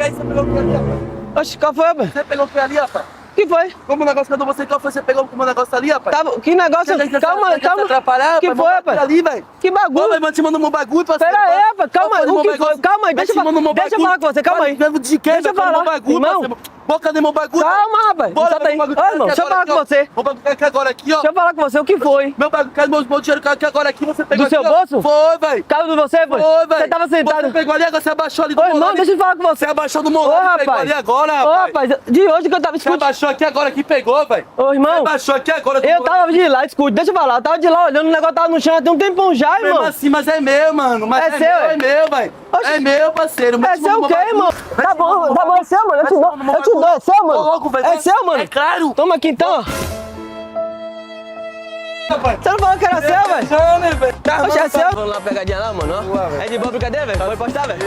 aí, você pegou o que ali, rapaz? Oxe, qual foi, rapaz? Você pegou o que ali, rapaz? Que foi? Como o negócio cadê você? Qual foi? Você pegou o negócio ali, rapaz? Que negócio? Calma, calma. Atrapalhar, Que foi, rapaz? Ali, velho. Que bagulho? Vai te mandando um bagulho, parceiro. Pera aí, rapaz. Calma aí. O que foi? Calma aí. Deixa eu falar com você. Calma aí. De quê? Deixa eu falar. Irmão. Boca de meu bagulho. Calma, rapaz. Só tá aí. Ô, irmão, deixa eu falar com você. O bagulho que agora aqui, ó. Deixa eu falar com você. O que foi? Meu bagulho, cadê meu dinheiro que agora aqui você pegou? Do seu aqui, bolso? Foi, velho. Caiu de você, foi? Foi, velho. Você tava sentado. Você pegou ali, agora você abaixou ali do Ô, morro. irmão, deixa eu falar com você. Você abaixou do morro, Ô, pegou rapaz. ali agora, Ô, rapaz. rapaz, de hoje que eu tava Você escutando. abaixou aqui agora que pegou, velho. Ô, Você irmão. abaixou aqui agora. Eu tava de lá, escute, deixa eu falar. Eu tava de lá olhando, o negócio tava no chão tem um tempão já, Mesmo irmão. assim, mas é meu, mano. Mas É seu, é meu, velho. Oxi. É meu, parceiro. É seu o quê, irmão? Tá bom, é seu, mano. Eu te dou, é seu, mano. Logo, velho. É seu, mano. É claro. Toma aqui então, ó. Rapaz. Você não falou que era seu, velho? Não, né, velho? Oxe, é seu? Vamos lá, pegadinha lá, mano, ó. É de boa brincadeira, velho? Pode postar, velho?